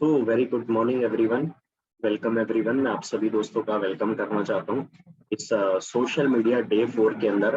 So very good morning everyone. Welcome everyone. मैं आप सभी दोस्तों का वेलकम करना चाहता हूँ इस सोशल मीडिया डे 4 के अंदर।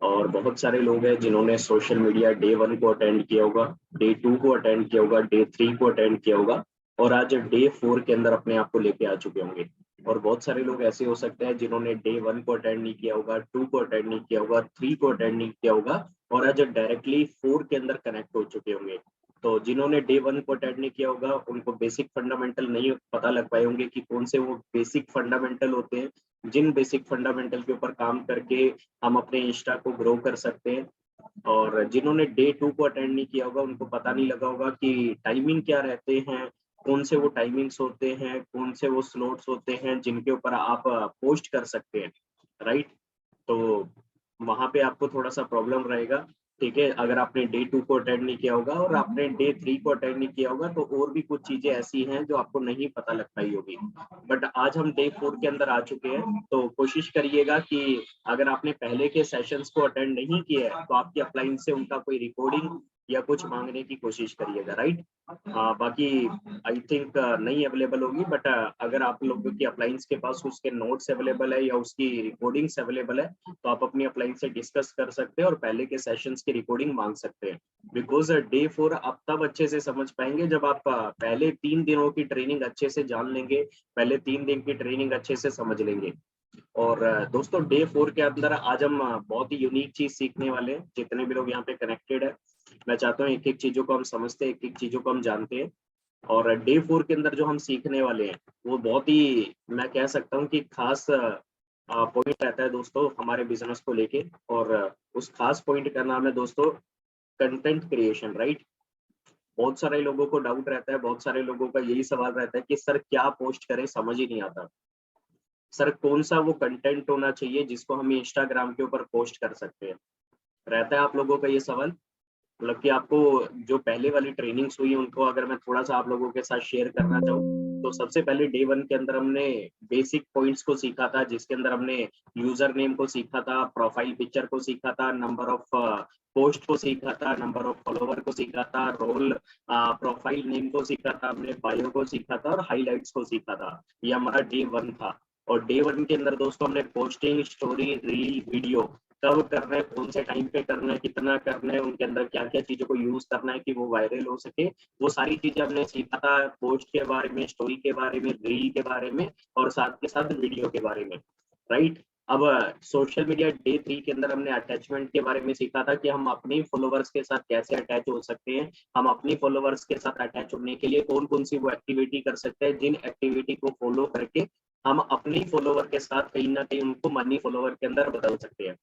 और बहुत सारे लोग हैं जिन्होंने सोशल मीडिया डे 1 को अटेंड किया होगा, डे 2 को अटेंड किया होगा, डे 3 को अटेंड किया होगा और आज डे 4 के अंदर अपने आप को लेके आ चुके होंगे। और बहुत सारे लोग ऐसे हो सकते हैं जिन्होंने डे 1 को अटेंड नहीं किया होगा, 2 को अटेंड नहीं किया होगा, 3 को अटेंड नहीं किया होगा और आज डायरेक्टली 4 के अंदर कनेक्ट हो चुके होंगे। तो जिन्होंने डे 1 को अटेंड नहीं किया होगा उनको बेसिक फंडामेंटल नहीं पता लग पाए होंगे कि कौन से वो बेसिक फंडामेंटल होते हैं जिन बेसिक फंडामेंटल के ऊपर काम करके हम अपने इंस्टा को ग्रो कर सकते हैं। और जिन्होंने डे 2 को अटेंड नहीं किया होगा उनको पता नहीं लगा होगा कि टाइमिंग क्या रहते हैं, कौन से वो टाइमिंग्स होते हैं, कौन से वो स्लॉट्स होते हैं जिनके ऊपर आप पोस्ट कर सकते हैं। राइट। तो वहां पे आपको थोड़ा सा प्रॉब्लम रहेगा। ठीक है, अगर आपने डे 2 को अटेंड नहीं किया होगा और आपने डे 3 को अटेंड नहीं किया होगा तो और भी कुछ चीजें ऐसी हैं जो आपको नहीं पता लग पाई होगी। बट आज हम डे 4 के अंदर आ चुके हैं तो कोशिश करिएगा कि अगर आपने पहले के सेशंस को अटेंड नहीं किया है तो आपकी अपलाइन से उनका कोई रिकॉर्डिंग या कुछ मांगने की कोशिश करिएगा। राइट। बाकी आई थिंक नहीं अवेलेबल होगी, बट अगर आप लोगों की अप्लाइंस के पास उसके नोट्स अवेलेबल है या उसकी रिकॉर्डिंग्स अवेलेबल है तो आप अपनी अप्लाइंस से डिस्कस कर सकते हैं और पहले के सेशंस की रिकॉर्डिंग मांग सकते हैं। बिकॉज डे 4 आप तब अच्छे से समझ पाएंगे जब आप पहले 3 दिनों की ट्रेनिंग अच्छे से जान लेंगे, पहले 3 दिन की ट्रेनिंग अच्छे से समझ लेंगे। और दोस्तों डे 4 के अंदर आज हम बहुत ही यूनिक चीज सीखने वाले हैं। जितने भी लोग यहाँ पे कनेक्टेड है मैं चाहता हूँ एक एक चीजों को हम समझते हैं, एक एक चीजों को हम जानते हैं। और डे 4 के अंदर जो हम सीखने वाले हैं वो बहुत ही मैं कह सकता हूँ कि खास पॉइंट रहता है दोस्तों हमारे बिजनेस को लेके। और उस खास पॉइंट का नाम है दोस्तों कंटेंट क्रिएशन। राइट। बहुत सारे लोगों को डाउट रहता है, बहुत सारे लोगों का यही सवाल रहता है कि सर क्या पोस्ट करें, समझ ही नहीं आता। सर कौन सा वो कंटेंट होना चाहिए जिसको हम इंस्टाग्राम के ऊपर पोस्ट कर सकते हैं, रहता है आप लोगों का ये सवाल। मतलब कि आपको जो पहले वाली ट्रेनिंग्स हुई उनको अगर मैं थोड़ा सा आप लोगों के साथ शेयर करना चाहूँ तो सबसे पहले डे 1 के अंदर हमने बेसिक पॉइंट्स को सीखा था जिसके अंदर हमने यूजर नेम को सीखा था, प्रोफाइल पिक्चर को सीखा था, नंबर ऑफ पोस्ट को सीखा था, नंबर ऑफ फॉलोवर को सीखा था, रोल प्रोफाइल नेम को सीखा था, हमने बायो को सीखा था और हाईलाइट्स को सीखा था। ये हमारा डे 1 था। और डे 1 के अंदर दोस्तों हमने पोस्टिंग, स्टोरी, रील, वीडियो कब करना है, कौन से टाइम पे करना है, कितना करना है, उनके अंदर क्या क्या चीजों को यूज करना है कि वो वायरल हो सके, वो सारी चीजें हमने सीखा था। पोस्ट के बारे में, स्टोरी के बारे में, रील के बारे में और साथ के साथ वीडियो के बारे में। राइट। अब सोशल मीडिया डे 3 के अंदर हमने अटैचमेंट के बारे में सीखा था कि हम अपने फॉलोवर्स के साथ कैसे अटैच हो सकते हैं, हम अपनी फॉलोवर्स के साथ अटैच होने के लिए कौन कौन सी वो एक्टिविटी कर सकते हैं जिन एक्टिविटी को फॉलो करके हम अपनी फॉलोवर के साथ कहीं ना कहीं उनको मनी फॉलोवर के अंदर बदल सकते हैं।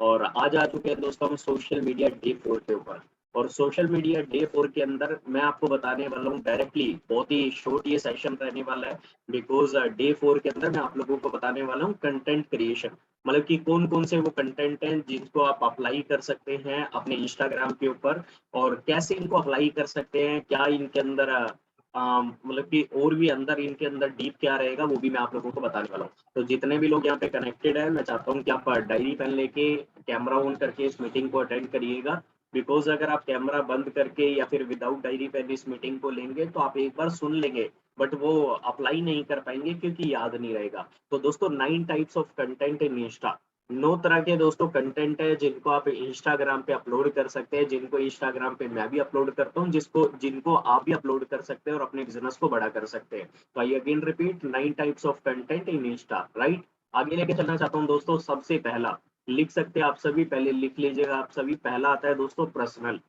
और आज आ चुके हैं दोस्तों हम सोशल मीडिया डे 4 के ऊपर। और सोशल मीडिया डे 4 के अंदर मैं आपको बताने वाला हूँ डायरेक्टली, बहुत ही शॉर्ट ये सेशन रहने वाला है। बिकॉज डे 4 के अंदर मैं आप लोगों को बताने वाला हूँ कंटेंट क्रिएशन, मतलब कि कौन कौन से वो कंटेंट हैं जिनको आप अप्लाई कर सकते हैं अपने इंस्टाग्राम के ऊपर और कैसे इनको अप्लाई कर सकते हैं, क्या इनके अंदर मतलब कि और भी अंदर इनके अंदर डीप क्या रहेगा वो भी मैं आप लोगों को बताने वाला हूँ। तो जितने भी लोग यहाँ पे कनेक्टेड है मैं चाहता हूँ कि आप डायरी पेन लेके कैमरा ऑन करके इस मीटिंग को अटेंड करिएगा। बिकॉज अगर आप कैमरा बंद करके या फिर विदाउट डायरी पेन इस मीटिंग को लेंगे तो आप एक बार सुन लेंगे बट वो अप्लाई नहीं कर पाएंगे क्योंकि याद नहीं रहेगा। तो दोस्तों 9 types of content in Insta, 9 तरह के दोस्तों कंटेंट है जिनको आप इंस्टाग्राम पे अपलोड कर सकते हैं, जिनको इंस्टाग्राम पे मैं भी अपलोड करता हूँ, जिनको आप भी अपलोड कर सकते हैं और अपने बिजनेस को बड़ा कर सकते हैं। तो I again repeat 9 types of content in Insta. Right. आगे लेके चलना चाहता हूँ दोस्तों। सबसे पहला लिख सकते हैं आप सभी, पहले लिख लीजिएगा आप सभी। पहला आता है दोस्तों पर्सनल,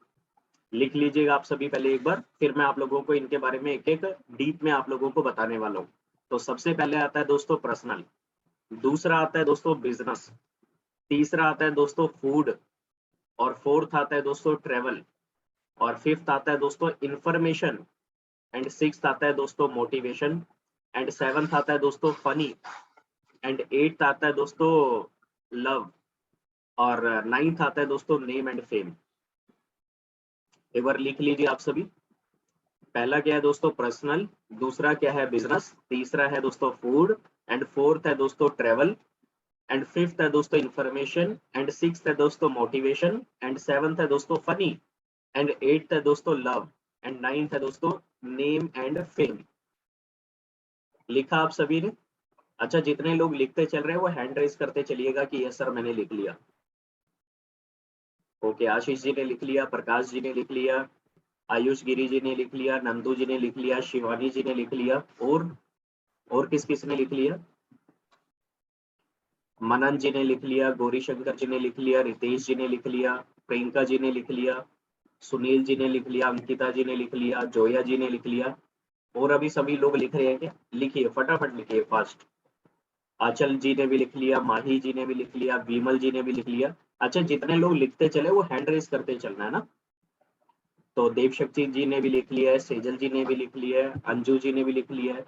लिख लीजिएगा आप सभी पहले एक बार, फिर मैं आप लोगों को इनके बारे में एक एक डीप में आप लोगों को बताने वाला हूँ। तो सबसे पहले आता है दोस्तों पर्सनल, दूसरा आता है दोस्तों बिजनेस, तीसरा आता है दोस्तों फूड, और फोर्थ आता है दोस्तों ट्रेवल, और फिफ्थ आता है दोस्तों इंफॉर्मेशन, एंड सिक्स्थ आता है दोस्तों मोटिवेशन, एंड सेवंथ आता है दोस्तों फनी, एंड एट्थ आता है दोस्तों लव, और नाइन्थ आता है दोस्तों नेम एंड फेम। एक बार लिख लीजिए आप सभी। पहला क्या है दोस्तों पर्सनल, दूसरा क्या है बिजनेस, तीसरा है दोस्तों फूड, एंड फोर्थ है दोस्तों ट्रेवल, एंड फिफ्थ है दोस्तों इंफॉर्मेशन, एंड सिक्स्थ है दोस्तों मोटिवेशन, एंड सेवंथ है दोस्तों फनी, एंड एट्थ है दोस्तों लव, एंड 9th है दोस्तों नेम एंड फेम। लिखा आप सभी ने? अच्छा, जितने लोग लिखते चल रहे हैं वो हैंड रेस करते चलिएगा कि यस सर मैंने लिख लिया। ओके, आशीष जी ने लिख लिया, प्रकाश जी ने लिख लिया, आयुष गिरी जी ने लिख लिया, नंदू जी ने लिख लिया, शिवानी जी ने लिख लिया, और किस किस ने लिख लिया? मनन जी ने लिख लिया, गौरी शंकर जी ने लिख लिया, रितेश जी ने लिख लिया, प्रियंका जी ने लिख लिया, सुनील जी ने लिख लिया, अंकिता जी ने लिख लिया, जोया जी ने लिख लिया। और अभी सभी लोग लिख रहे हैं क्या? लिखिए, फटाफट लिखिए, फास्ट। आंचल जी ने भी लिख लिया, माही जी ने भी लिख लिया, विमल जी ने भी लिख लिया। अच्छा, जितने लोग लिखते चले वो हैंड रेस करते चलना है ना। तो देव शक्ति जी ने भी लिख लिया है, सेजल जी ने भी लिख लिया है, अंजू जी ने भी लिख लिया है,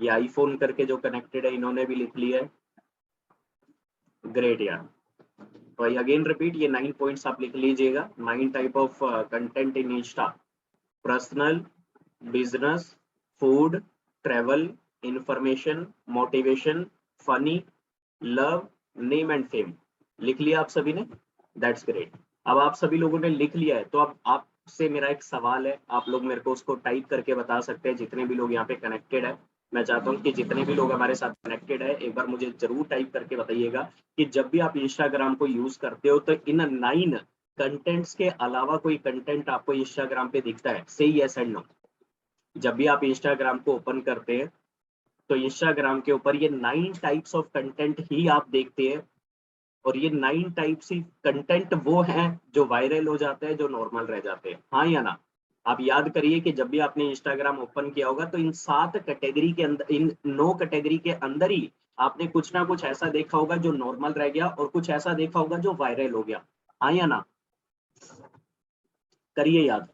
ये आईफोन करके जो कनेक्टेड है इन्होंने भी लिख लिया है। ग्रेट यार। तो आई अगेन रिपीट, ये 9 पॉइंट्स आप लिख लीजिएगा। 9 type of content in Insta: personal, business, food, travel, information, motivation, funny, love, name and fame. लिख लिया आप सभी ने? That's great. अब आप सभी लोगों ने लिख लिया है तो अब आपसे मेरा एक सवाल है, आप लोग मेरे को उसको टाइप करके बता सकते हैं। जितने भी लोग यहाँ पे कनेक्टेड है, मैं चाहता हूँ कि जितने भी लोग हमारे साथ कनेक्टेड है एक बार मुझे जरूर टाइप करके बताइएगा कि जब भी आप इंस्टाग्राम को यूज करते हो तो इन 9 कंटेंट्स के अलावा कोई कंटेंट आपको इंस्टाग्राम पे दिखता है? से यस एंड नो। जब भी आप इंस्टाग्राम को ओपन करते हैं तो इंस्टाग्राम के ऊपर ये 9 टाइप्स ऑफ कंटेंट ही आप देखते हैं, और ये 9 टाइप्स ही कंटेंट वो हैं जो वायरल हो जाते हैं, जो नॉर्मल रह जाते हैं, हाँ या ना? आप याद करिए कि जब भी आपने इंस्टाग्राम ओपन किया होगा तो इन 7 कैटेगरी के अंदर, इन 9 कैटेगरी के अंदर ही आपने कुछ ना कुछ ऐसा देखा होगा जो नॉर्मल रह गया, और कुछ ऐसा देखा होगा जो वायरल हो गया, हाँ या ना? करिए याद।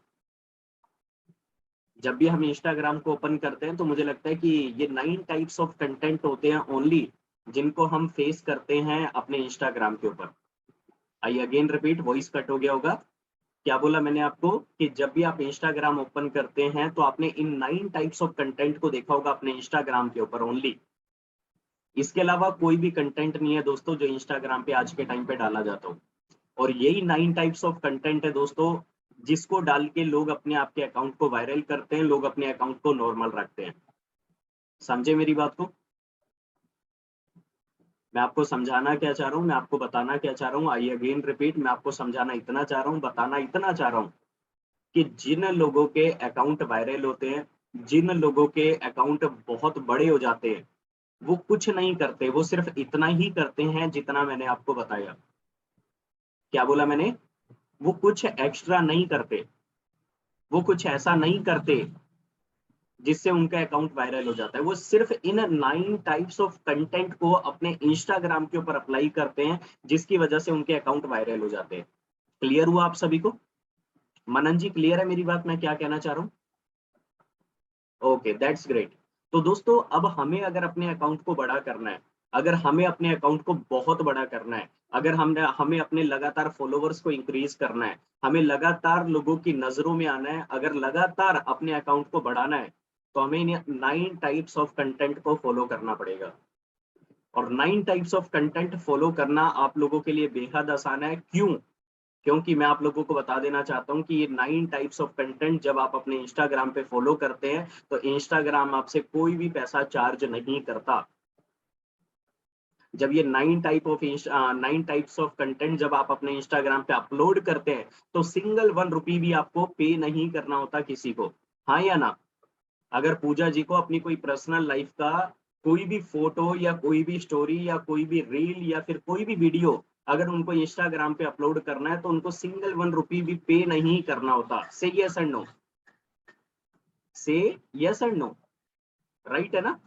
जब भी हम इंस्टाग्राम को ओपन करते हैं तो मुझे लगता है कि ये 9 टाइप्स ऑफ कंटेंट होते हैं ओनली, जिनको हम फेस करते हैं अपने इंस्टाग्राम के ऊपर। I again repeat, voice cut हो गया होगा। क्या बोला मैंने आपको कि जब भी आप इंस्टाग्राम ओपन करते हैं तो आपने इन 9 टाइप्स ऑफ कंटेंट को देखा होगा अपने इंस्टाग्राम के ऊपर ओनली। इसके अलावा कोई भी कंटेंट नहीं है दोस्तों जो इंस्टाग्राम पे आज के टाइम पे डाला जाता हो। और यही 9 टाइप्स ऑफ कंटेंट है दोस्तों जिसको डाल के लोग अपने आपके अकाउंट को वायरल करते हैं, लोग अपने अकाउंट को नॉर्मल रखते हैं। समझे मेरी बात को? मैं आपको समझाना क्या चाह रहा हूँ, मैं आपको बताना क्या चाह रहा हूँ, आई अगेन रिपीट, मैं आपको समझाना इतना चाह रहा हूँ, बताना इतना चाह रहा हूँ कि जिन लोगों के अकाउंट वायरल होते हैं, जिन लोगों के अकाउंट बहुत बड़े हो जाते हैं, वो कुछ नहीं करते, वो सिर्फ इतना ही करते हैं जितना मैंने आपको बताया। क्या बोला मैंने? वो कुछ एक्स्ट्रा नहीं करते, वो कुछ ऐसा नहीं करते जिससे उनका अकाउंट वायरल हो जाता है। वो सिर्फ इन 9 टाइप्स ऑफ कंटेंट को अपने इंस्टाग्राम के ऊपर अप्लाई करते हैं, जिसकी वजह से उनके अकाउंट वायरल हो जाते हैं। क्लियर हुआ आप सभी को? मनन जी, क्लियर है मेरी बात, मैं क्या कहना चाह रहा हूँ? Okay, that's great. तो दोस्तों अब हमें अगर अपने अकाउंट को बड़ा करना है, अगर हमें अपने अकाउंट को बहुत बड़ा करना है, अगर हमें अपने लगातार फॉलोवर्स को इंक्रीज करना है, हमें लगातार लोगों की नजरों में आना है, अगर लगातार अपने अकाउंट को बढ़ाना है, तो हमें इन 9 टाइप्स ऑफ कंटेंट को फॉलो करना पड़ेगा। और 9 टाइप्स ऑफ कंटेंट फॉलो करना आप लोगों के लिए बेहद आसान है। क्यों? क्योंकि मैं आप लोगों को बता देना चाहता हूँ कि ये 9 टाइप्स ऑफ कंटेंट जब आप अपने इंस्टाग्राम पे फॉलो करते हैं तो इंस्टाग्राम आपसे कोई भी पैसा चार्ज नहीं करता। जब ये 9 टाइप्स ऑफ कंटेंट जब आप अपने इंस्टाग्राम पे अपलोड करते हैं तो सिंगल 1 रुपी भी आपको पे नहीं करना होता किसी को, हाँ या ना? अगर पूजा जी को अपनी कोई पर्सनल लाइफ का कोई भी फोटो या कोई भी स्टोरी या कोई भी रील या फिर कोई भी वीडियो अगर उनको इंस्टाग्राम पे अपलोड करना है तो उनको सिंगल 1 रुपी भी पे नहीं करना होता। से यस एंड नो? से यस एंड नो? राइट है ना?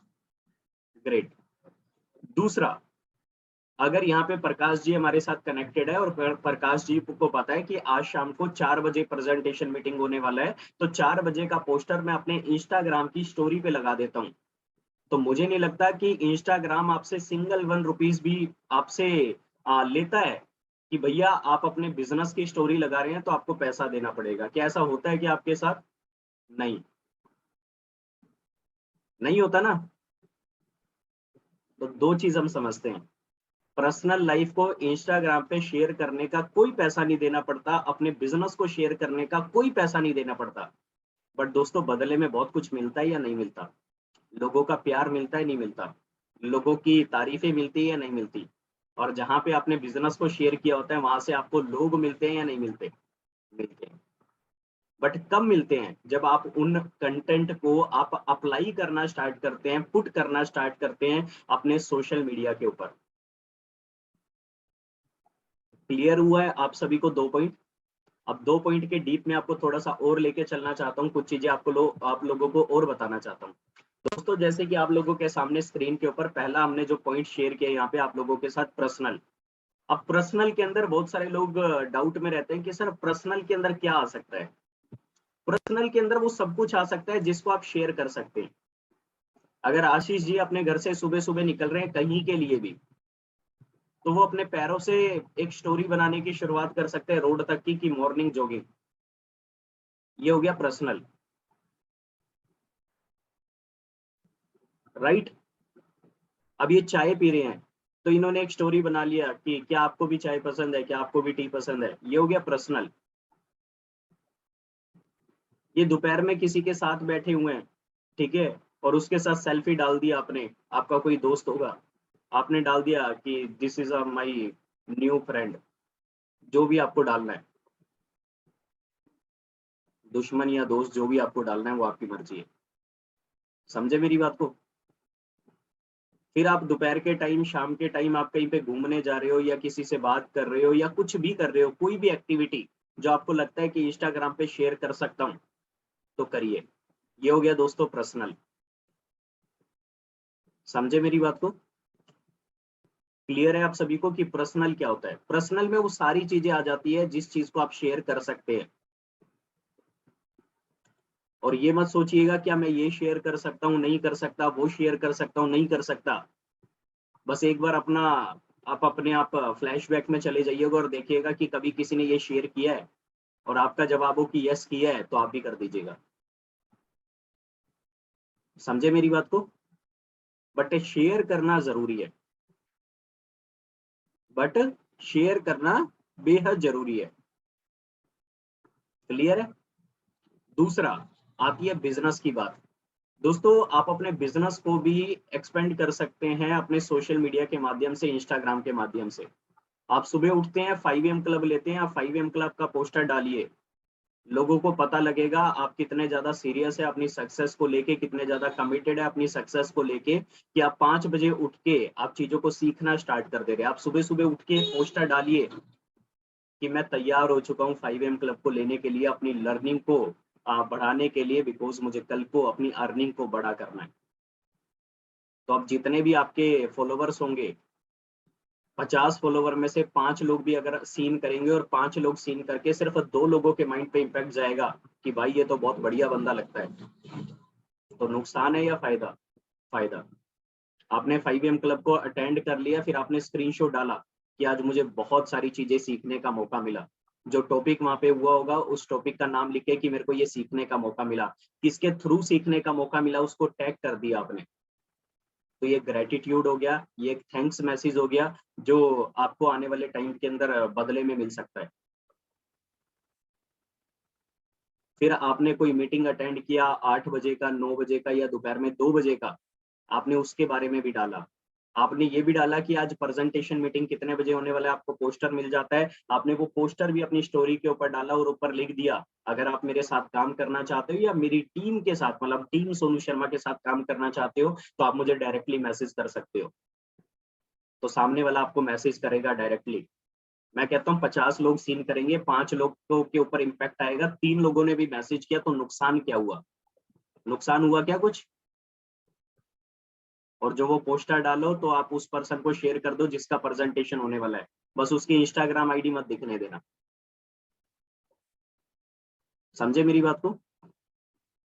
ग्रेट। दूसरा, अगर यहाँ पे प्रकाश जी हमारे साथ कनेक्टेड है और प्रकाश जी को पता है कि आज शाम को 4 बजे प्रेजेंटेशन मीटिंग होने वाला है, तो 4 बजे का पोस्टर मैं अपने इंस्टाग्राम की स्टोरी पे लगा देता हूँ। तो मुझे नहीं लगता कि इंस्टाग्राम आपसे सिंगल 1 रुपीज भी आपसे लेता है कि भैया आप अपने बिजनेस की स्टोरी लगा रहे हैं तो आपको पैसा देना पड़ेगा। क्या ऐसा होता है कि आपके साथ? नहीं, नहीं होता ना। तो दो चीज हम समझते हैं, पर्सनल लाइफ को इंस्टाग्राम पे शेयर करने का कोई पैसा नहीं देना पड़ता, अपने बिजनेस को शेयर करने का कोई पैसा नहीं देना पड़ता। बट दोस्तों बदले में बहुत कुछ मिलता है या नहीं मिलता? लोगों का प्यार मिलता है, नहीं मिलता? लोगों की तारीफें मिलती है या नहीं मिलती? और जहाँ पे आपने बिजनेस को शेयर किया होता है वहां से आपको लोग मिलते हैं या नहीं मिलते? मिलते हैं। बट कब मिलते हैं? जब आप उन कंटेंट को आप अप्लाई करना स्टार्ट करते हैं, पुट करना स्टार्ट करते हैं अपने सोशल मीडिया के ऊपर। क्लियर हुआ है आप सभी को 2 पॉइंट? अब 2 पॉइंट के डीप में आपको थोड़ा सा और लेके चलना चाहता हूँ, कुछ चीजें आप लोगों को और बताना चाहता हूँ। दोस्तों जैसे कि आप लोगों के सामने स्क्रीन के ऊपर पहला हमने जो पॉइंट शेयर किया यहाँ पे आप लोगों के साथ, पर्सनल। अब पर्सनल के अंदर बहुत सारे लोग डाउट में रहते हैं कि सर पर्सनल के अंदर क्या आ सकता है? पर्सनल के अंदर वो सब कुछ आ सकता है जिसको आप शेयर कर सकते हैं। अगर आशीष जी अपने घर से सुबह सुबह निकल रहे हैं कहीं के लिए भी, तो वो अपने पैरों से एक स्टोरी बनाने की शुरुआत कर सकते हैं रोड तक की, मॉर्निंग जॉगिंग। ये हो गया पर्सनल, राइट? अब ये चाय पी रहे हैं तो इन्होंने एक स्टोरी बना लिया कि क्या आपको भी चाय पसंद है, क्या आपको भी टी पसंद है। ये हो गया पर्सनल। ये दोपहर में किसी के साथ बैठे हुए हैं, ठीक है, और उसके साथ सेल्फी डाल दिया आपने, आपका कोई दोस्त होगा, आपने डाल दिया कि this is a my new friend, जो भी आपको डालना है, दुश्मन या दोस्त जो भी आपको डालना है वो आपकी मर्जी है। समझे मेरी बात को? फिर आप दोपहर के टाइम, शाम के टाइम आप कहीं पे घूमने जा रहे हो या किसी से बात कर रहे हो या कुछ भी कर रहे हो, कोई भी एक्टिविटी जो आपको लगता है कि इंस्टाग्राम पे शेयर कर सकता हूँ तो करिए। ये हो गया दोस्तों पर्सनल। समझे मेरी बात को? क्लियर है आप सभी को कि पर्सनल क्या होता है? पर्सनल में वो सारी चीजें आ जाती है जिस चीज को आप शेयर कर सकते हैं। और ये मत सोचिएगा क्या मैं ये शेयर कर सकता हूँ नहीं कर सकता, वो शेयर कर सकता हूँ नहीं कर सकता। बस एक बार अपने आप फ्लैशबैक में चले जाइएगा और देखिएगा कि कभी किसी ने ये शेयर किया है और आपका जवाब हो कि यस किया है, तो आप भी कर दीजिएगा। समझे मेरी बात को? बट शेयर करना जरूरी है, बट शेयर करना बेहद जरूरी है। क्लियर है? दूसरा आती है बिजनेस की बात। दोस्तों आप अपने बिजनेस को भी एक्सपेंड कर सकते हैं अपने सोशल मीडिया के माध्यम से, इंस्टाग्राम के माध्यम से। आप सुबह उठते हैं, 5 AM क्लब लेते हैं, आप 5 AM क्लब का पोस्टर डालिए, लोगों को पता लगेगा आप कितने ज्यादा सीरियस है अपनी सक्सेस को लेके, कितने ज्यादा कमिटेड है अपनी सक्सेस को लेके, कि आप 5 बजे उठ के आप चीजों को सीखना स्टार्ट कर दे रहे हैं। आप सुबह सुबह उठ के पोस्टर डालिए कि मैं तैयार हो चुका हूँ 5 AM क्लब को लेने के लिए, अपनी लर्निंग को बढ़ाने के लिए, बिकॉज मुझे कल को अपनी अर्निंग को बड़ा करना है। तो अब जितने भी आपके फॉलोवर्स होंगे, 50 फॉलोवर में से 5 लोग भी अगर सीन करेंगे और 5 लोग सीन करके सिर्फ 2 लोगों के माइंड पे इम्पैक्ट जाएगा कि भाई ये तो बहुत बढ़िया बंदा लगता है, तो नुकसान है या फायदा? फायदा। आपने 5 AM क्लब को अटेंड कर लिया, फिर आपने स्क्रीनशॉट डाला कि आज मुझे बहुत सारी चीजें सीखने का मौका मिला। जो टॉपिक वहां पे हुआ होगा उस टॉपिक का नाम लिखे कि मेरे को ये सीखने का मौका मिला, किसके थ्रू सीखने का मौका मिला उसको टैग कर दिया आपने। तो ये ग्रेटिट्यूड हो गया, ये एक थैंक्स मैसेज हो गया जो आपको आने वाले टाइम के अंदर बदले में मिल सकता है। फिर आपने कोई मीटिंग अटेंड किया 8 बजे का, 9 बजे का या दोपहर में 2 बजे का, आपने उसके बारे में भी डाला। आपने ये भी डाला कि आज प्रेजेंटेशन मीटिंग कितने बजे होने वाला है, आपको पोस्टर मिल जाता है, आपने वो पोस्टर भी अपनी स्टोरी के ऊपर डाला और ऊपर लिख दिया अगर आप मेरे साथ काम करना चाहते हो या मेरी टीम के साथ, मतलब टीम सोनू शर्मा के साथ काम करना चाहते हो तो आप मुझे डायरेक्टली मैसेज कर सकते हो। तो सामने वाला आपको मैसेज करेगा डायरेक्टली। मैं कहता हूँ 50 लोग सीन करेंगे, 5 लोगों के ऊपर इम्पैक्ट आएगा, 3 लोगों ने भी मैसेज किया, तो नुकसान क्या हुआ? नुकसान हुआ क्या कुछ? और जो वो पोस्टर डालो तो आप उस पर्सन को शेयर कर दो जिसका प्रेजेंटेशन होने वाला है, बस उसकी इंस्टाग्राम आईडी मत दिखने देना। समझे मेरी बात को?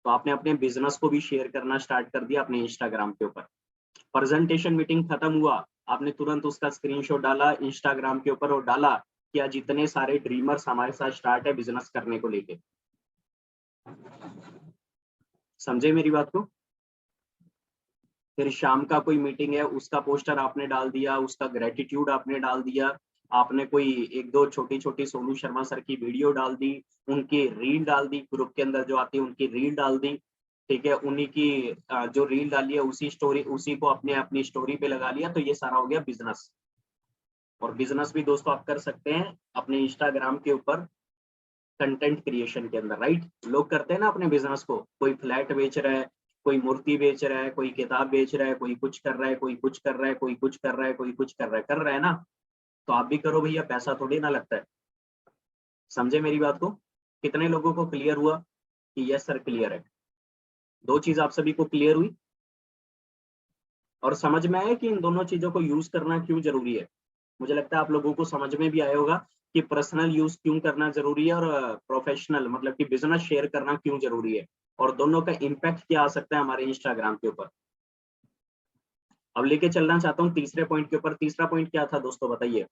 तो आपने अपने बिजनेस को भी शेयर करना स्टार्ट कर दिया अपने इंस्टाग्राम के ऊपर। प्रेजेंटेशन मीटिंग खत्म हुआ, आपने तुरंत उसका स्क्रीनशॉट डाला इंस्टाग्राम के ऊपर और डाला कि आज इतने सारे ड्रीमर्स हमारे साथ स्टार्ट है बिजनेस करने को लेके। समझे मेरी बात को? फिर शाम का कोई मीटिंग है, उसका पोस्टर आपने डाल दिया, उसका ग्रेटिट्यूड आपने डाल दिया, आपने कोई एक दो छोटी छोटी सोनू शर्मा सर की वीडियो डाल दी, उनकी रील डाल दी, ग्रुप के अंदर जो आती है उनकी रील डाल दी, ठीक है, उन्हीं की जो रील डाली है उसी स्टोरी, उसी को अपने अपनी स्टोरी पे लगा लिया, तो ये सारा हो गया बिजनेस। और बिजनेस भी दोस्तों आप कर सकते हैं अपने इंस्टाग्राम के ऊपर कंटेंट क्रिएशन के अंदर, राइट। लोग करते हैं ना अपने बिजनेस को, कोई फ्लैट बेच रहा है, कोई मूर्ति बेच रहा है, कोई किताब बेच रहा है, कोई कुछ कर रहा है, कोई कुछ कर रहा है, कोई कुछ कर रहा है, कोई कुछ कर रहा है ना। तो आप भी करो भैया, पैसा थोड़ी ना लगता है। समझे मेरी बात को? कितने लोगों को क्लियर हुआ कि यस सर क्लियर है? दो चीज आप सभी को क्लियर हुई और समझ में आया कि इन दोनों चीजों को यूज करना क्यों जरूरी है। मुझे लगता है आप लोगों को समझ में भी आया होगा कि पर्सनल यूज क्यों करना जरूरी है और प्रोफेशनल मतलब कि बिजनेस शेयर करना क्यों जरूरी है, और दोनों का इम्पैक्ट क्या आ सकता है हमारे इंस्टाग्राम के ऊपर। अब लेके चलना चाहता हूँ तीसरे पॉइंट के ऊपर। तीसरा पॉइंट क्या था दोस्तों, बताइए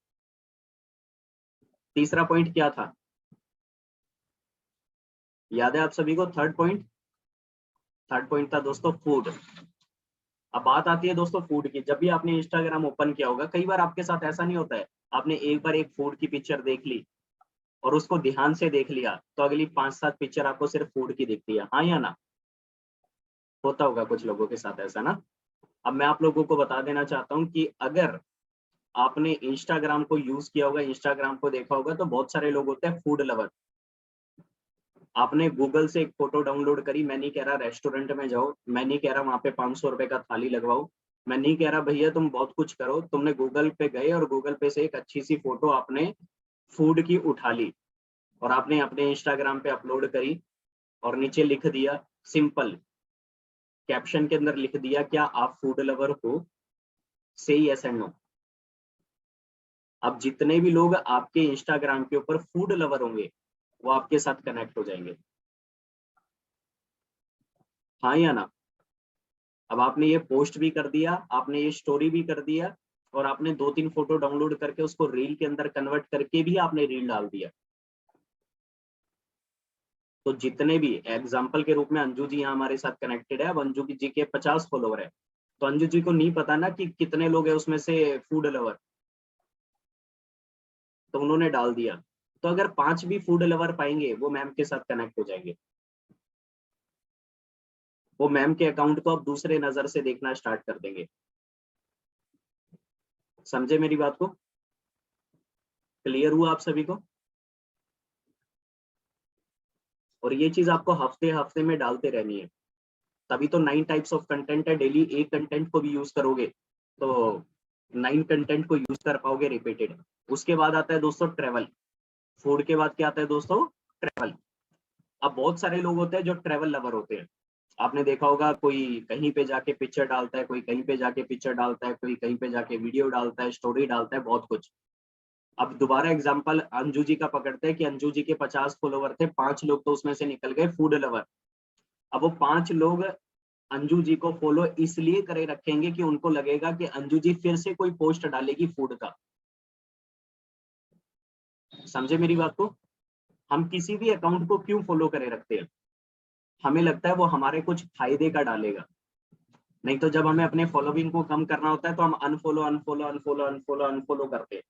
तीसरा पॉइंट क्या था? याद है आप सभी को? थर्ड पॉइंट, थर्ड पॉइंट था दोस्तों फूड। अब बात आती है दोस्तों फूड की। जब भी आपने इंस्टाग्राम ओपन किया होगा, कई बार आपके साथ ऐसा नहीं होता है, आपने एक बार एक फूड की पिक्चर देख ली और उसको ध्यान से देख लिया, तो अगली 5-7 पिक्चर आपको सिर्फ फूड की दिखती है, हाँ या ना? होता होगा कुछ लोगों के साथ ऐसा ना। अब मैं आप लोगों को बता देना चाहता हूँ कि अगर आपने इंस्टाग्राम को यूज किया होगा, इंस्टाग्राम को देखा होगा, तो बहुत सारे लोग होते हैं फूड लवर। आपने गूगल से एक फोटो डाउनलोड करी, मैं नहीं कह रहा रेस्टोरेंट में जाओ, मैं नहीं कह रहा वहां पे 500 रुपए का थाली लगवाओ, मैं नहीं कह रहा भैया तुम बहुत कुछ करो, तुमने गूगल पे गए और गूगल पे से एक अच्छी सी फोटो आपने फूड की उठा ली और आपने अपने इंस्टाग्राम पे अपलोड करी और नीचे लिख दिया सिंपल कैप्शन के अंदर लिख दिया, क्या आप फूड लवर हो? से यस एंड नो। अब जितने भी लोग आपके इंस्टाग्राम के ऊपर फूड लवर होंगे वो आपके साथ कनेक्ट हो जाएंगे, हाँ या ना? अब आपने ये पोस्ट भी कर दिया, आपने ये स्टोरी भी कर दिया और आपने 2-3 फोटो डाउनलोड करके उसको रील के अंदर कन्वर्ट करके भी आपने रील डाल दिया। तो जितने भी एग्जाम्पल के रूप में अंजू जी यहाँ हमारे साथ कनेक्टेड है, अब अंजू जी के 50 फॉलोवर है, तो अंजू जी को नहीं पता ना कि कितने लोग है उसमें से फूड लवर, तो उन्होंने डाल दिया। तो अगर 5 भी फूड लवर पाएंगे वो मैम के साथ कनेक्ट हो जाएंगे, वो मैम के अकाउंट को अब दूसरे नजर से देखना स्टार्ट कर देंगे। समझे मेरी बात को? क्लियर हुआ आप सभी को? और ये चीज आपको हफ्ते हफ्ते में डालते रहनी है, तभी तो 9 टाइप्स ऑफ कंटेंट है। डेली एक कंटेंट को भी यूज करोगे तो 9 कंटेंट को यूज कर पाओगे रिपीटेड। उसके बाद आता है दोस्तों ट्रेवल। फूड के बाद क्या आता है दोस्तों? ट्रेवल। अब बहुत सारे लोग होते हैं जो ट्रेवल लवर होते हैं। आपने देखा होगा कोई कहीं पे जाके पिक्चर डालता है, कोई कहीं पे जाके पिक्चर डालता है, कोई कहीं पे जाके वीडियो डालता है, स्टोरी डालता है, बहुत कुछ। अब दोबारा एग्जांपल अंजू जी का पकड़ते हैं कि अंजू जी के 50 फॉलोवर थे, 5 लोग तो उसमें से निकल गए फूड लवर। अब वो 5 लोग अंजू जी को फॉलो इसलिए करे रखेंगे कि उनको लगेगा कि अंजू जी फिर से कोई पोस्ट डालेगी फूड का। समझे मेरी बात को? हम किसी भी अकाउंट को क्यों फॉलो करे रखते हैं? हमें लगता है वो हमारे कुछ फायदे का डालेगा। नहीं तो जब हमें अपने फॉलोइंग को कम करना होता है तो हम unfollow unfollow unfollow unfollow unfollow करते हैं।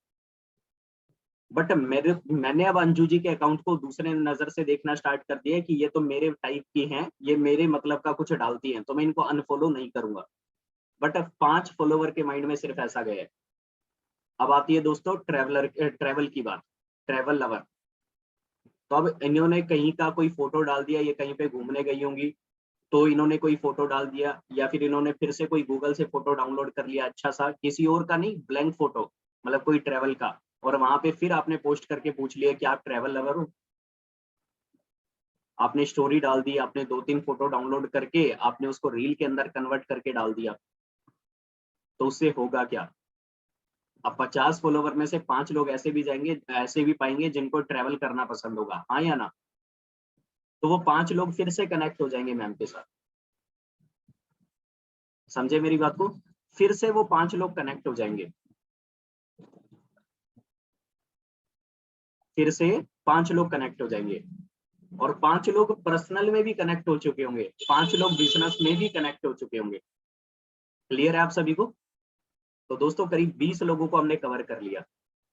बट मैंने अब अंजू जी के अकाउंट को दूसरे नजर से देखना स्टार्ट कर दिया है कि ये तो मेरे टाइप की हैं, ये मेरे मतलब का कुछ डालती हैं, तो मैं इनको अनफॉलो नहीं करूंगा। बट अब 5 फॉलोवर के माइंड में सिर्फ ऐसा गया है। अब आती है दोस्तों ट्रेवल की बात, ट्रेवल लवर। तो अब इन्होंने कहीं का कोई फोटो डाल दिया, ये कहीं पे घूमने गई होंगी, तो इन्होंने कोई फोटो डाल दिया, या फिर इन्होंने फिर से कोई गूगल से फोटो डाउनलोड कर लिया, अच्छा सा किसी और का नहीं, ब्लैंक फोटो, मतलब कोई ट्रेवल का, और वहां पे फिर आपने पोस्ट करके पूछ लिया कि आप ट्रेवल लवर हो। आपने स्टोरी डाल दी, आपने 2-3 फोटो डाउनलोड करके आपने उसको रील के अंदर कन्वर्ट करके डाल दिया, तो उससे होगा क्या? अब 50 फॉलोवर में से 5 लोग ऐसे भी जाएंगे, ऐसे भी पाएंगे जिनको ट्रेवल करना पसंद होगा, हाँ या ना? तो वो 5 लोग फिर से कनेक्ट हो जाएंगे मैम के साथ। समझे मेरी बात को? फिर से वो 5 लोग कनेक्ट हो जाएंगे, फिर से 5 लोग कनेक्ट हो जाएंगे, और 5 लोग पर्सनल में भी कनेक्ट हो चुके होंगे, 5 लोग बिजनेस में भी कनेक्ट हो चुके होंगे। क्लियर है आप सभी को? तो दोस्तों करीब 20 लोगों को हमने कवर कर लिया।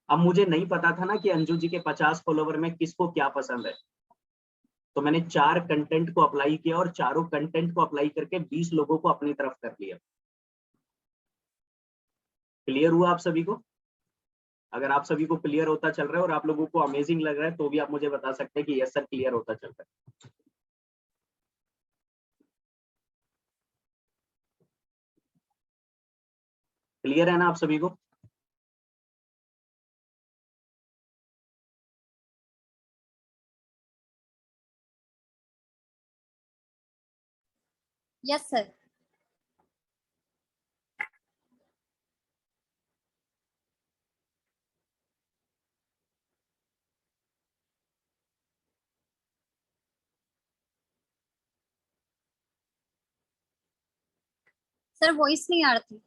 अब मुझे नहीं पता था ना कि अंजू जी के 50 फॉलोवर में किसको क्या पसंद है, तो मैंने 4 कंटेंट को अप्लाई किया और चारों कंटेंट को अप्लाई करके 20 लोगों को अपनी तरफ कर लिया। क्लियर हुआ आप सभी को? अगर आप सभी को क्लियर होता चल रहा है और आप लोगों को अमेजिंग लग रहा है तो भी आप मुझे बता सकते हैं कि यस सर क्लियर होता चल रहा है। क्लियर है ना आप सभी को? Yes sir. सर वॉइस नहीं आ रही थी।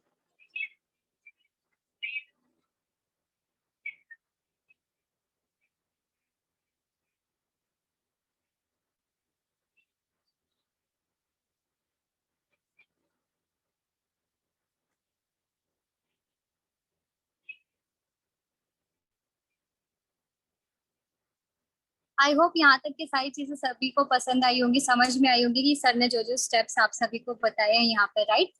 आई होप यहाँ तक की सारी चीजें सभी को पसंद आई होंगी, समझ में आई होंगी कि सर ने जो जो स्टेप्स आप सभी को बताए हैं यहाँ पे, राइट?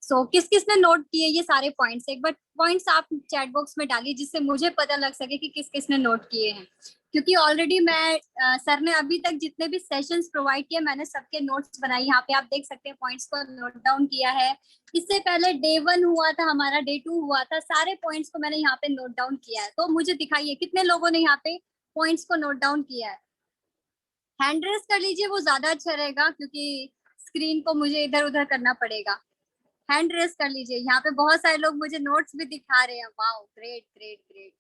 सो किस किस ने नोट किए ये सारे पॉइंट्स? एक बार पॉइंट्स आप चैट बॉक्स में डालिए जिससे मुझे पता लग सके कि किस किस ने नोट किए हैं, क्योंकि ऑलरेडी मैं सर ने अभी तक जितने भी सेशंस प्रोवाइड किए मैंने सबके नोट्स बनाए। यहाँ पे आप देख सकते हैं पॉइंट्स को नोट डाउन किया है। इससे पहले डे 1 हुआ था हमारा, डे 2 हुआ था, सारे पॉइंट्स को मैंने यहाँ पे नोट डाउन किया है। तो मुझे दिखाइए कितने लोगों ने यहाँ पे पॉइंट्स को नोट डाउन किया है। हैंड रेस कर लीजिए, वो ज्यादा अच्छा रहेगा क्योंकि स्क्रीन को मुझे इधर उधर करना पड़ेगा। हैंड रेस कर लीजिए। यहाँ पे बहुत सारे लोग मुझे नोट्स भी दिखा रहे हैं। Wow, great great great.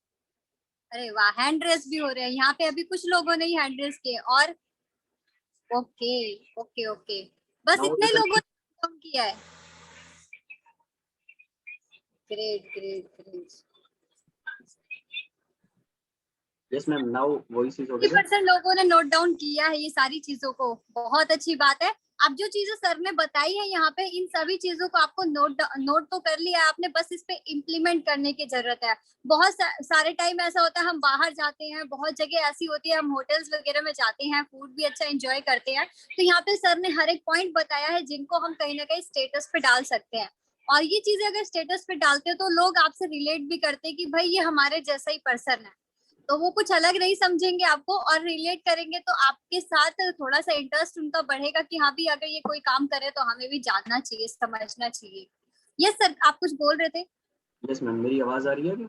अरे वाह, हैंड रेस भी हो रहे हैं यहाँ पे। अभी कुछ लोगों ने ही हैंड रेस किए। और ओके ओके ओके, बस नाउ इतने लोगों ने काम किया है। Great great great. Yes ma'am, now voice is Audible. 50% लोगों ने नोट डाउन किया है ये सारी चीजों को, बहुत अच्छी बात है। अब जो चीजें सर ने बताई है यहाँ पे, इन सभी चीजों को आपको नोट तो कर लिया है आपने, बस इस पे इम्प्लीमेंट करने की जरूरत है। बहुत सारे टाइम ऐसा होता है हम बाहर जाते हैं, बहुत जगह ऐसी होती है हम होटल्स वगैरह में जाते हैं, फूड भी अच्छा एंजॉय करते हैं। तो यहाँ पे सर ने हर एक पॉइंट बताया है जिनको हम कहीं ना कहीं स्टेटस पे डाल सकते हैं। और ये चीजें अगर स्टेटस पे डालते हैं तो लोग आपसे रिलेट भी करते हैं कि भाई ये हमारे जैसा ही पर्सन है। तो वो कुछ अलग नहीं समझेंगे आपको और रिलेट करेंगे, तो आपके साथ थोड़ा सा इंटरेस्ट उनका बढ़ेगा कि हाँ भी अगर ये कोई काम करे तो हमें भी जानना चाहिए, समझना चाहिए। यस सर, आप कुछ बोल रहे थे? यस मैम, मेरी आवाज आ रही है क्या?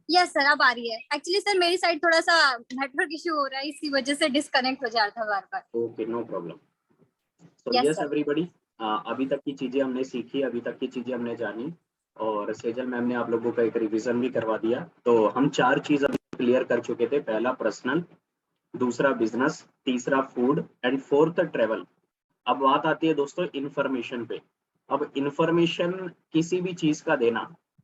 यस सर, अब आ रही है। एक्चुअली सर मेरी साइड थोड़ा सा नेटवर्क इश्यू हो रहा है, इसी वजह से डिस्कनेक्ट हो जा रहा था बार बार। Okay, no problem. So yes yes sir. Everybody, अभी तक की चीजें हमने सीखी, अभी तक की चीजें हमने जानी, और सेजल मैम ने आप लोगों का एक रिवीजन भी करवा दिया। तो हम 4 चीज अभी क्लियर कर चुके थे। पहला पर्सनल, दूसरा बिजनेस, तीसरा फूड एंड फोर्थ ट्रेवल। अब बात आती है दोस्तों इन्फॉर्मेशन पे। अब इन्फॉर्मेशन किसी भी चीज का देना,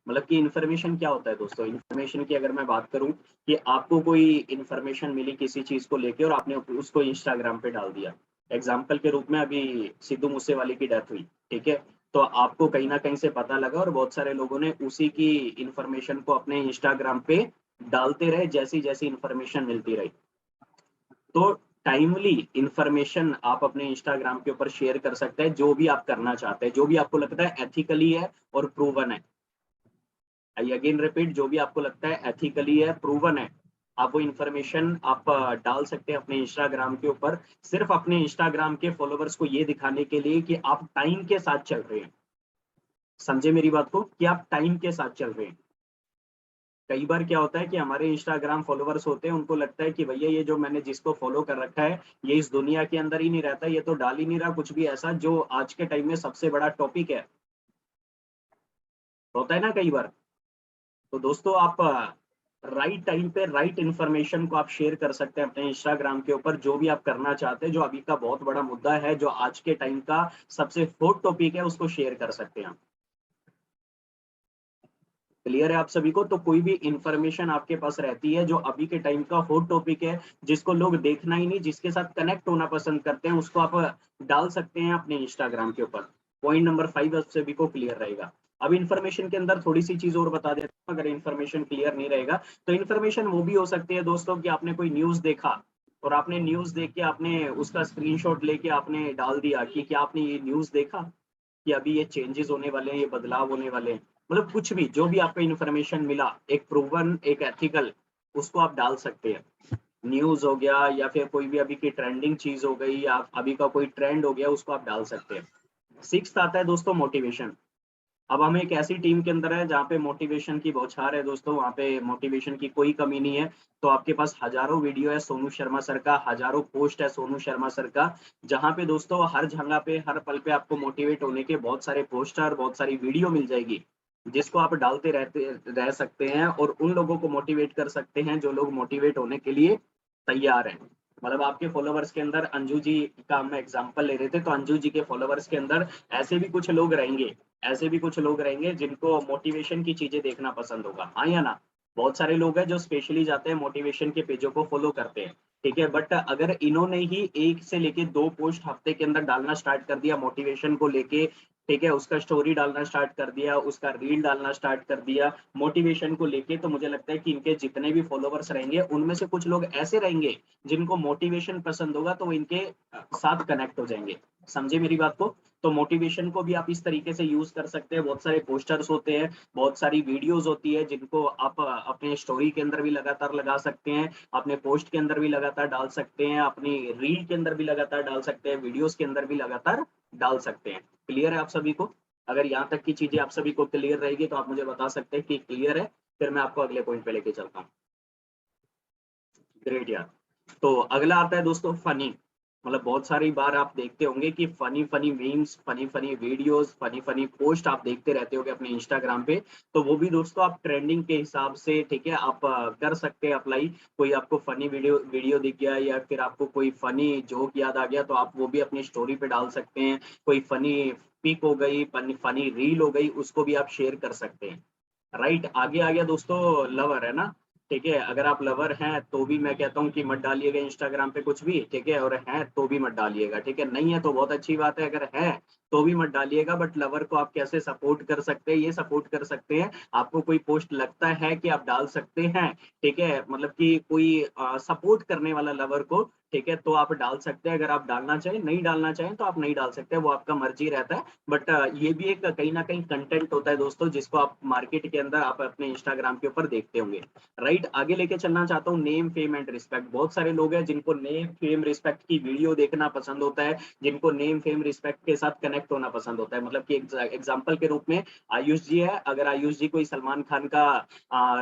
मतलब कि इन्फॉर्मेशन क्या होता है दोस्तों? इन्फॉर्मेशन की अगर मैं बात करूं कि आपको कोई इन्फॉर्मेशन मिली किसी चीज को लेके और आपने उसको इंस्टाग्राम पे डाल दिया। एग्जाम्पल के रूप में अभी सिद्धू मूसेवाले की डेथ हुई, ठीक है? तो आपको कहीं ना कहीं से पता लगा और बहुत सारे लोगों ने उसी की इंफॉर्मेशन को अपने इंस्टाग्राम पे डालते रहे, जैसी जैसी इंफॉर्मेशन मिलती रही। तो टाइमली इंफॉर्मेशन आप अपने इंस्टाग्राम के ऊपर शेयर कर सकते हैं, जो भी आप करना चाहते हैं, जो भी आपको लगता है एथिकली है और प्रूवन है। आई अगेन रिपीट, जो भी आपको लगता है एथिकली है, प्रूवन है, आप वो इंफॉर्मेशन आप डाल सकते हैं अपने इंस्टाग्राम के ऊपर, सिर्फ अपने इंस्टाग्राम के फॉलोवर्स को ये दिखाने के लिए कि आप टाइम के साथ चल रहे हैं। समझे मेरी बात को, कि आप टाइम के साथ चल रहे हैं। कई बार क्या होता है कि हमारे इंस्टाग्राम फॉलोवर्स होते हैं, उनको लगता है कि भैया ये जो मैंने जिसको फॉलो कर रखा है ये इस दुनिया के अंदर ही नहीं रहता, ये तो डाल ही नहीं रहा कुछ भी ऐसा जो आज के टाइम में सबसे बड़ा टॉपिक है। होता है ना कई बार। तो दोस्तों आप राइट टाइम पे राइट इंफॉर्मेशन को आप शेयर कर सकते हैं अपने इंस्टाग्राम के ऊपर, जो भी आप करना चाहते हैं, जो अभी का बहुत बड़ा मुद्दा है, जो आज के टाइम का सबसे हॉट टॉपिक है, उसको शेयर कर सकते हैं। क्लियर है आप सभी को? तो कोई भी इंफॉर्मेशन आपके पास रहती है जो अभी के टाइम का हॉट टॉपिक है, जिसको लोग देखना ही नहीं, जिसके साथ कनेक्ट होना पसंद करते हैं, उसको आप डाल सकते हैं अपने इंस्टाग्राम के ऊपर। पॉइंट नंबर 5 आप सभी को क्लियर रहेगा। अब इन्फॉर्मेशन के अंदर थोड़ी सी चीज और बता देता हूँ, अगर इन्फॉर्मेशन क्लियर नहीं रहेगा तो इन्फॉर्मेशन वो भी हो सकती है दोस्तों कि आपने कोई न्यूज देखा और आपने न्यूज देख के आपने उसका स्क्रीनशॉट लेके आपने डाल दिया कि क्या आपने ये न्यूज देखा कि अभी ये चेंजेस होने वाले हैं, ये बदलाव होने वाले हैं। मतलब कुछ भी जो भी आपको इन्फॉर्मेशन मिला, एक प्रूवन, एक एथिकल, उसको आप डाल सकते हैं। न्यूज हो गया या फिर कोई भी अभी की ट्रेंडिंग चीज हो गई या अभी का कोई ट्रेंड हो गया, उसको आप डाल सकते हैं। 6th आता है दोस्तों मोटिवेशन। अब हम एक ऐसी टीम के अंदर है जहाँ पे मोटिवेशन की बौछार है दोस्तों, वहाँ पे मोटिवेशन की कोई कमी नहीं है। तो आपके पास हजारों वीडियो है सोनू शर्मा सर का, हजारों पोस्ट है सोनू शर्मा सर का, जहाँ पे दोस्तों हर जगह पे हर पल पे आपको मोटिवेट होने के बहुत सारे पोस्टर, बहुत सारी वीडियो मिल जाएगी, जिसको आप डालते रहते रह सकते हैं और उन लोगों को मोटिवेट कर सकते हैं जो लोग मोटिवेट होने के लिए तैयार हैं। मतलब आपके फॉलोवर्स के अंदर अंजू जी का हम एग्जांपल ले रहे थे, तो अंजू जी के फॉलोवर्स के अंदर ऐसे भी कुछ लोग रहेंगे, ऐसे भी कुछ लोग रहेंगे जिनको मोटिवेशन की चीजें देखना पसंद होगा, हाँ या ना। बहुत सारे लोग हैं जो स्पेशली जाते हैं मोटिवेशन के पेजों को फॉलो करते हैं, ठीक है। बट अगर इन्होंने ही 1 से लेके 2 पोस्ट हफ्ते के अंदर डालना स्टार्ट कर दिया मोटिवेशन को लेके, ठीक है, उसका स्टोरी डालना स्टार्ट कर दिया, उसका रील डालना स्टार्ट कर दिया मोटिवेशन को लेके, तो मुझे लगता है कि इनके जितने भी फॉलोवर्स रहेंगे उनमें से कुछ लोग ऐसे रहेंगे जिनको मोटिवेशन पसंद होगा, तो वो इनके साथ कनेक्ट हो जाएंगे। समझे मेरी बात को। तो मोटिवेशन को भी आप इस तरीके से यूज कर सकते हैं। बहुत सारे पोस्टर्स होते हैं, बहुत सारी वीडियोस होती है जिनको आप अपने स्टोरी के अंदर भी लगातार लगा सकते हैं, अपने पोस्ट के अंदर भी लगातार डाल सकते हैं, अपनी रील के अंदर भी लगातार डाल सकते हैं, वीडियोस के अंदर भी लगातार डाल सकते हैं। क्लियर है आप सभी को। अगर यहाँ तक की चीजें आप सभी को क्लियर रहेगी तो आप मुझे बता सकते हैं कि क्लियर है, फिर मैं आपको अगले पॉइंट पे लेके चलता हूँ। ग्रेट यार। तो अगला आता है दोस्तों फनी। मतलब बहुत सारी बार आप देखते होंगे कि funny funny memes, funny funny videos, funny funny post आप देखते रहते होंगे अपने इंस्टाग्राम पे। तो वो भी दोस्तों आप ट्रेंडिंग के हिसाब से, ठीक है, आप कर सकते हैं अप्लाई। कोई आपको फनी वीडियो वीडियो दिख गया या फिर आपको कोई फनी जोक याद आ गया, तो आप वो भी अपनी स्टोरी पे डाल सकते हैं। कोई फनी पिक हो गई, फनी फनी रील हो गई, उसको भी आप शेयर कर सकते हैं। राइट। आगे आ गया दोस्तों लवर, है ना। ठीक है, अगर आप लवर हैं तो भी मैं कहता हूँ कि मत डालिएगा इंस्टाग्राम पे कुछ भी, ठीक है, और हैं तो भी मत डालिएगा, ठीक है। नहीं है तो बहुत अच्छी बात है, अगर है तो भी मत डालिएगा। बट लवर को आप कैसे सपोर्ट कर सकते हैं, ये सपोर्ट कर सकते हैं, आपको कोई पोस्ट लगता है कि आप डाल सकते हैं, ठीक है, मतलब कि कोई सपोर्ट करने वाला लवर को, ठीक है, तो आप डाल सकते हैं। अगर आप डालना चाहें, नहीं डालना चाहें तो आप नहीं डाल सकते, वो आपका मर्जी रहता है। बट ये भी एक कहीं ना कहीं कंटेंट होता है दोस्तों, जिसको आप मार्केट के अंदर आप अपने इंस्टाग्राम के ऊपर देखते होंगे। राइट। आगे लेके चलना चाहता हूँ, नेम फेम एंड रिस्पेक्ट। बहुत सारे लोग हैं जिनको नेम फेम रिस्पेक्ट की वीडियो देखना पसंद होता है, जिनको नेम फेम रिस्पेक्ट के साथ कनेक्ट होना पसंद होता है। मतलब कि एग्जाम्पल के रूप में आयुष जी है, अगर आयुष जी कोई सलमान खान का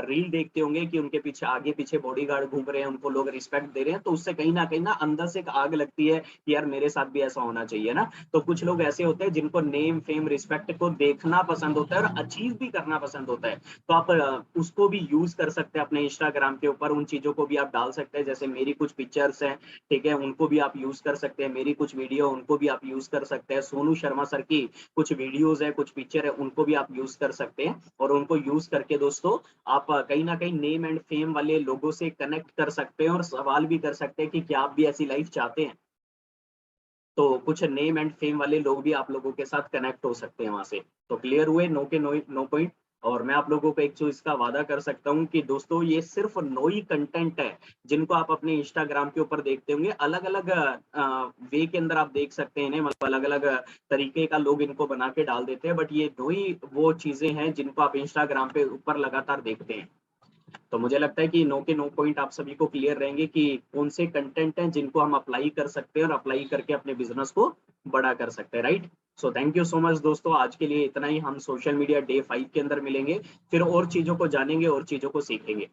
रील देखते होंगे कि उनके पीछे आगे पीछे बॉडीगार्ड घूम रहे हैं, उनको लोग रिस्पेक्ट दे रहे हैं, तो उससे कहीं ना अंदर से एक आग लगती है कि यार मेरे साथ भी ऐसा होना चाहिए ना। तो कुछ लोग ऐसे होते हैं जिनको नेम फेम रिस्पेक्ट को देखना पसंद होता है और अचीव भी करना पसंद होता है। तो आप उसको भी यूज कर सकते हैं अपने इंस्टाग्राम के ऊपर, उन चीजों को भी आप डाल सकते हैं। जैसे मेरी कुछ पिक्चर्स हैं, ठीक है, उनको भी आप यूज कर सकते हैं, मेरी कुछ वीडियो उनको भी आप यूज कर सकते हैं, सोनू शर्मा सर की कुछ वीडियोस है, कुछ पिक्चर है, उनको भी आप यूज कर सकते हैं। और उनको यूज करके दोस्तों आप कहीं ना कहीं नेम एंड फेम वाले लोगों से कनेक्ट कर सकते हैं और सवाल भी कर सकते हैं कि क्या आप भी ऐसी लाइफ चाहते हैं। तो कुछ नेम एंड फेम वाले लोग भी आप लोगों के साथ कनेक्ट हो सकते हैं वहां से। तो क्लियर हुए नो के नो, नो पॉइंट। और मैं आप लोगों को एक चीज का वादा कर सकता हूँ कि दोस्तों ये सिर्फ नो ही कंटेंट है जिनको आप अपने इंस्टाग्राम के ऊपर देखते होंगे। अलग अलग वे के अंदर आप देख सकते हैं, मतलब अलग अलग तरीके का लोग इनको बना के डाल देते हैं, बट ये दो ही वो चीजें हैं जिनको आप इंस्टाग्राम पे ऊपर लगातार देखते हैं। तो मुझे लगता है कि नो के नो पॉइंट आप सभी को क्लियर रहेंगे कि कौन से कंटेंट हैं जिनको हम अप्लाई कर सकते हैं और अप्लाई करके अपने बिजनेस को बड़ा कर सकते हैं। Right. So thank you so much दोस्तों, आज के लिए इतना ही। हम सोशल मीडिया डे 5 के अंदर मिलेंगे, फिर और चीजों को जानेंगे और चीजों को सीखेंगे।